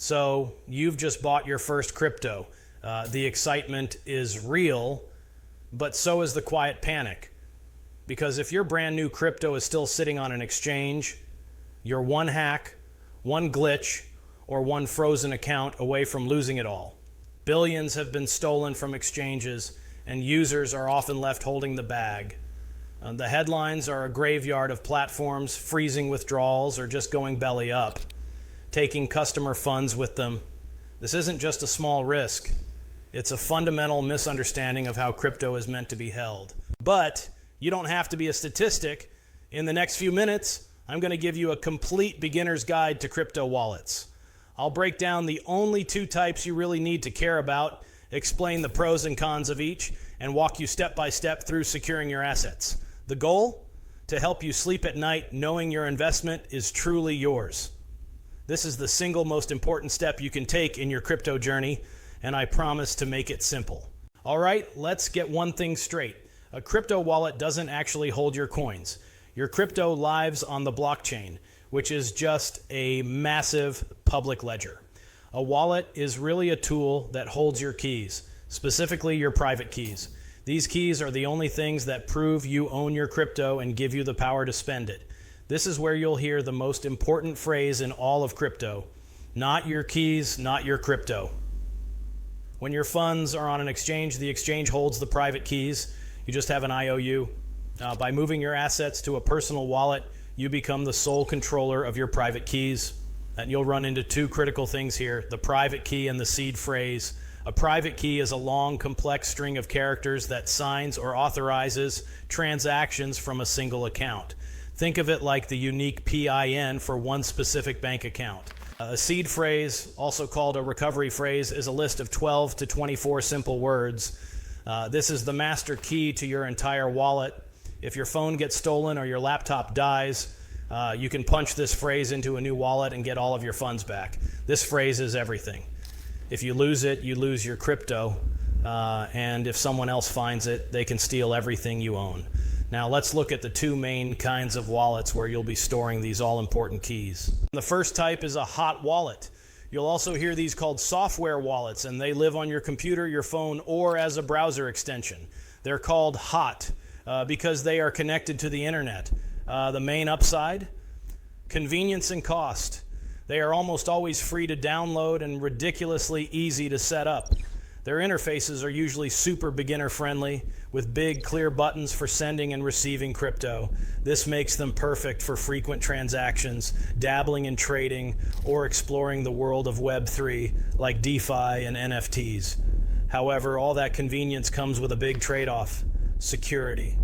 So you've just bought your first crypto. The excitement is real, but so is the quiet panic. Because if your brand new crypto is still sitting on an exchange, you're one hack, one glitch, or one frozen account away from losing it all. Billions have been stolen from exchanges, and users are often left holding the bag. The headlines are a graveyard of platforms freezing withdrawals or just going belly up, taking customer funds with them. This isn't just a small risk. It's a fundamental misunderstanding of how crypto is meant to be held. But you don't have to be a statistic. In the next few minutes, I'm going to give you a complete beginner's guide to crypto wallets. I'll break down the only two types you really need to care about, explain the pros and cons of each, and walk you step by step through securing your assets. The goal? To help you sleep at night knowing your investment is truly yours. This is the single most important step you can take in your crypto journey, and I promise to make it simple. All right, let's get one thing straight. A crypto wallet doesn't actually hold your coins. Your crypto lives on the blockchain, which is just a massive public ledger. A wallet is really a tool that holds your keys, specifically your private keys. These keys are the only things that prove you own your crypto and give you the power to spend it. This is where you'll hear the most important phrase in all of crypto: not your keys, not your crypto. When your funds are on an exchange, the exchange holds the private keys. You just have an IOU. By moving your assets to a personal wallet, you become the sole controller of your private keys. And you'll run into two critical things here: the private key and the seed phrase. A private key is a long, complex string of characters that signs or authorizes transactions from a single account. Think of it like the unique PIN for one specific bank account. A seed phrase, also called a recovery phrase, is a list of 12 to 24 simple words. This is the master key to your entire wallet. If your phone gets stolen or your laptop dies, you can punch this phrase into a new wallet and get all of your funds back. This phrase is everything. If you lose it, you lose your crypto, and if someone else finds it, they can steal everything you own. Now let's look at the two main kinds of wallets where you'll be storing these all-important keys. The first type is a hot wallet. You'll also hear these called software wallets, and they live on your computer, your phone, or as a browser extension. They're called hot because they are connected to the internet. The main upside? Convenience and cost. They are almost always free to download and ridiculously easy to set up. Their interfaces are usually super beginner friendly with big clear buttons for sending and receiving crypto. This makes them perfect for frequent transactions, dabbling in trading, or exploring the world of Web3 like DeFi and NFTs. However, all that convenience comes with a big trade-off: security.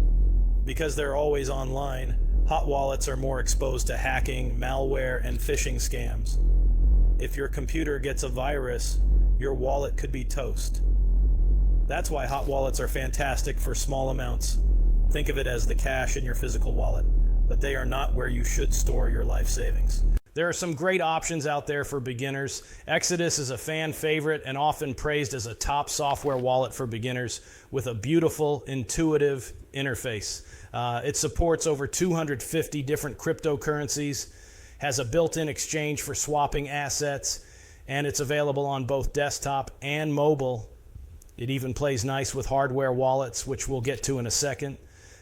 Because they're always online, hot wallets are more exposed to hacking, malware, and phishing scams. If your computer gets a virus, your wallet could be toast. That's why hot wallets are fantastic for small amounts. Think of it as the cash in your physical wallet, but they are not where you should store your life savings. There are some great options out there for beginners. Exodus is a fan favorite and often praised as a top software wallet for beginners with a beautiful, intuitive interface. It supports over 250 different cryptocurrencies, has a built-in exchange for swapping assets, and it's available on both desktop and mobile. It even plays nice with hardware wallets, which we'll get to in a second.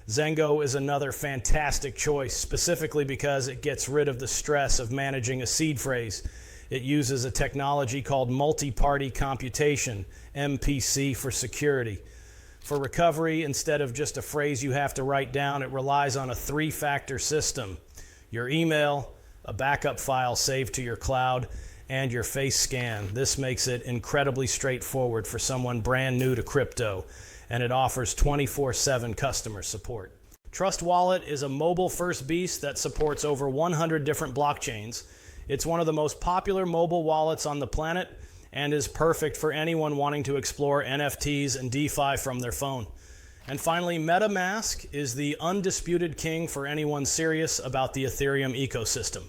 Zengo is another fantastic choice, specifically because it gets rid of the stress of managing a seed phrase. It uses a technology called multi-party computation, MPC for security. For recovery, instead of just a phrase you have to write down, it relies on a three-factor system: your email, a backup file saved to your cloud, and your face scan. This makes it incredibly straightforward for someone brand new to crypto, and it offers 24/7 customer support. Trust Wallet is a mobile-first beast that supports over 100 different blockchains. It's one of the most popular mobile wallets on the planet and is perfect for anyone wanting to explore NFTs and DeFi from their phone. And finally, MetaMask is the undisputed king for anyone serious about the Ethereum ecosystem.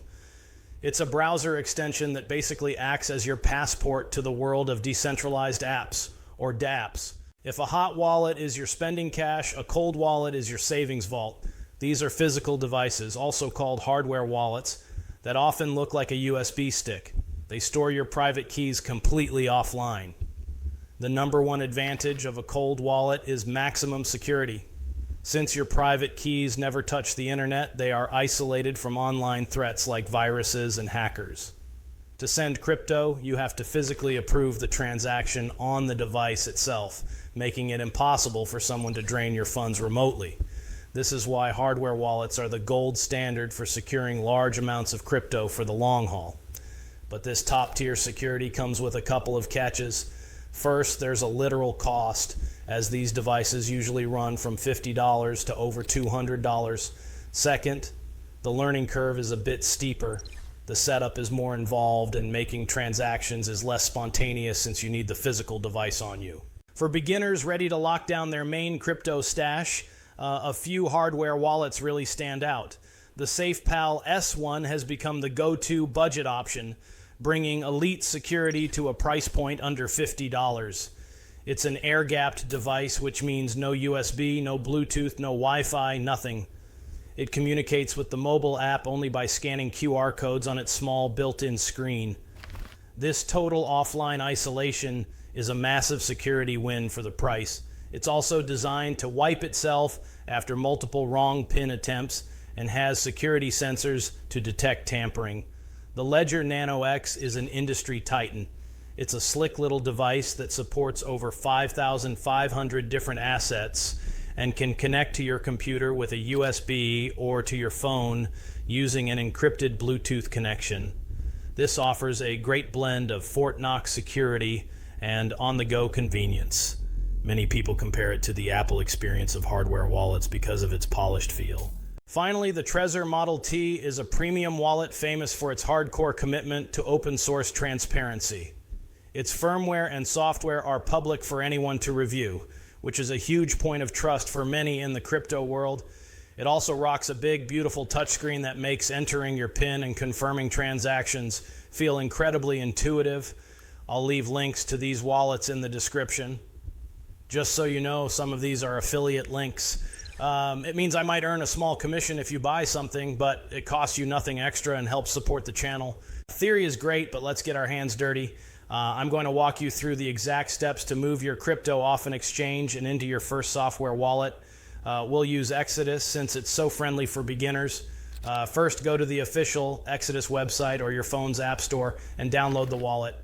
It's a browser extension that basically acts as your passport to the world of decentralized apps, or dApps. If a hot wallet is your spending cash, a cold wallet is your savings vault. These are physical devices, also called hardware wallets, that often look like a USB stick. They store your private keys completely offline. The number one advantage of a cold wallet is maximum security. Since your private keys never touch the internet, they are isolated from online threats like viruses and hackers. To send crypto, you have to physically approve the transaction on the device itself, making it impossible for someone to drain your funds remotely. This is why hardware wallets are the gold standard for securing large amounts of crypto for the long haul. But this top-tier security comes with a couple of catches. First, there's a literal cost, as these devices usually run from $50 to over $200. Second, the learning curve is a bit steeper. The setup is more involved, and making transactions is less spontaneous since you need the physical device on you. For beginners ready to lock down their main crypto stash, a few hardware wallets really stand out. The SafePal S1 has become the go-to budget option, bringing elite security to a price point under $50. It's an air-gapped device, which means no USB, no Bluetooth, no Wi-Fi, nothing. It communicates with the mobile app only by scanning QR codes on its small built-in screen. This total offline isolation is a massive security win for the price. It's also designed to wipe itself after multiple wrong PIN attempts and has security sensors to detect tampering. The Ledger Nano X is an industry titan. It's a slick little device that supports over 5,500 different assets and can connect to your computer with a USB or to your phone using an encrypted Bluetooth connection. This offers a great blend of Fort Knox security and on-the-go convenience. Many people compare it to the Apple experience of hardware wallets because of its polished feel. Finally, the Trezor Model T is a premium wallet famous for its hardcore commitment to open source transparency. Its firmware and software are public for anyone to review, which is a huge point of trust for many in the crypto world. It also rocks a big, beautiful touchscreen that makes entering your PIN and confirming transactions feel incredibly intuitive. I'll leave links to these wallets in the description. Just so you know, some of these are affiliate links. It means I might earn a small commission if you buy something, but it costs you nothing extra and helps support the channel. Theory is great, but let's get our hands dirty. I'm going to walk you through the exact steps to move your crypto off an exchange and into your first software wallet. We'll use Exodus since it's so friendly for beginners. First, go to the official Exodus website or your phone's app store and download the wallet.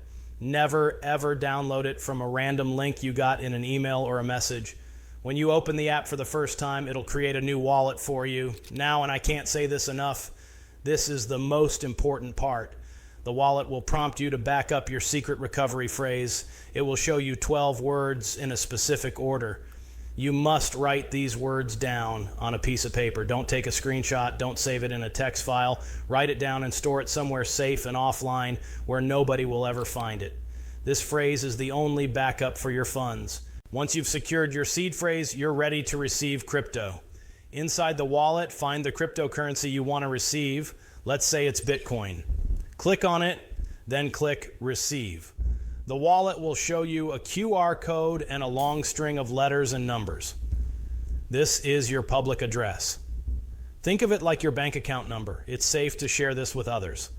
Never, ever download it from a random link you got in an email or a message. When you open the app for the first time, it'll create a new wallet for you. Now, and I can't say this enough, this is the most important part. The wallet will prompt you to back up your secret recovery phrase. It will show you 12 words in a specific order. You must write these words down on a piece of paper. Don't take a screenshot. Don't save it in a text file. Write it down and store it somewhere safe and offline where nobody will ever find it. This phrase is the only backup for your funds. Once you've secured your seed phrase, you're ready to receive crypto. Inside the wallet, find the cryptocurrency you want to receive. Let's say it's Bitcoin. Click on it, then click Receive. The wallet will show you a QR code and a long string of letters and numbers. This is your public address. Think of it like your bank account number. It's safe to share this with others.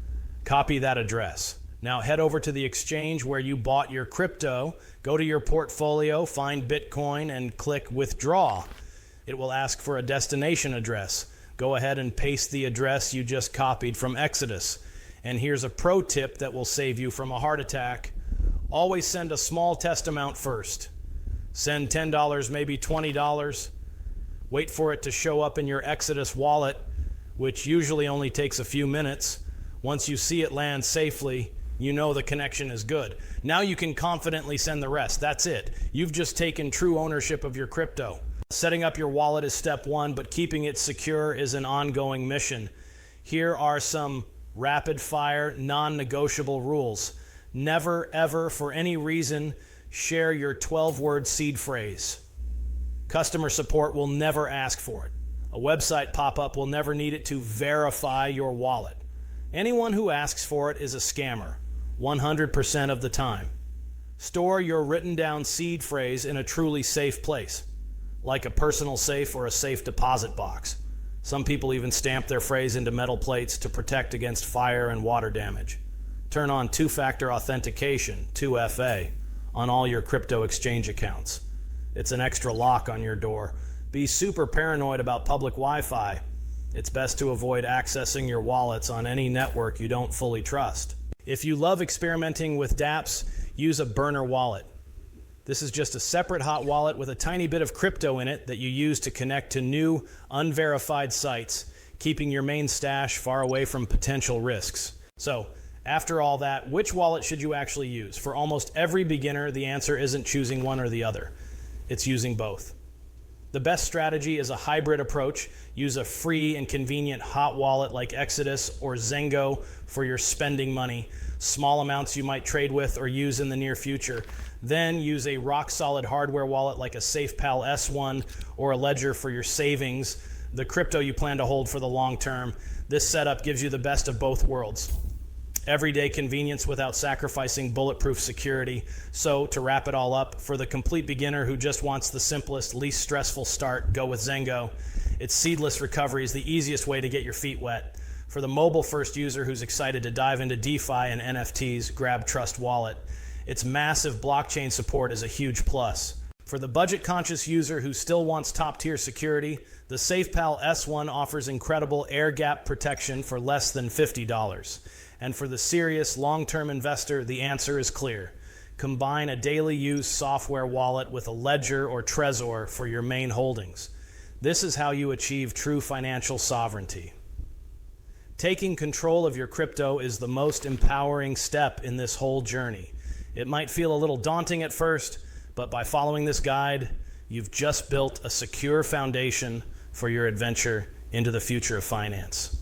Copy that address. Now head over to the exchange where you bought your crypto, go to your portfolio, find Bitcoin, and click Withdraw. It will ask for a destination address. Go ahead and paste the address you just copied from Exodus. And here's a pro tip that will save you from a heart attack. Always send a small test amount first. Send $10, maybe $20. Wait for it to show up in your Exodus wallet, which usually only takes a few minutes. Once you see it land safely, you know the connection is good. Now you can confidently send the rest. That's it. You've just taken true ownership of your crypto. Setting up your wallet is step one, but keeping it secure is an ongoing mission. Here are some rapid-fire, non-negotiable rules. Never, ever, for any reason, share your 12-word seed phrase. Customer support will never ask for it. A website pop-up will never need it to verify your wallet. Anyone who asks for it is a scammer, 100% of the time. Store your written-down seed phrase in a truly safe place, like a personal safe or a safe deposit box. Some people even stamp their phrase into metal plates to protect against fire and water damage. turn on two-factor authentication, 2FA, on all your crypto exchange accounts. It's an extra lock on your door. Be super paranoid about public Wi-Fi. It's best to avoid accessing your wallets on any network you don't fully trust. If you love experimenting with dApps, use a burner wallet. This is just a separate hot wallet with a tiny bit of crypto in it that you use to connect to new, unverified sites, keeping your main stash far away from potential risks. So, after all that, which wallet should you actually use? For almost every beginner, the answer isn't choosing one or the other. It's using both. The best strategy is a hybrid approach. Use a free and convenient hot wallet like Exodus or Zengo for your spending money, small amounts you might trade with or use in the near future. Then use a rock-solid hardware wallet like a SafePal S1 or a Ledger for your savings, the crypto you plan to hold for the long term. This setup gives you the best of both worlds. Everyday convenience without sacrificing bulletproof security. So, to wrap it all up, for the complete beginner who just wants the simplest, least stressful start, go with Zengo. Its seedless recovery is the easiest way to get your feet wet. For the mobile-first user who's excited to dive into DeFi and NFTs, grab Trust Wallet. Its massive blockchain support is a huge plus. For the budget-conscious user who still wants top-tier security, the SafePal S1 offers incredible air gap protection for less than $50. And for the serious long-term investor, the answer is clear. Combine a daily use software wallet with a Ledger or Trezor for your main holdings. This is how you achieve true financial sovereignty. Taking control of your crypto is the most empowering step in this whole journey. It might feel a little daunting at first, but by following this guide, you've just built a secure foundation for your adventure into the future of finance.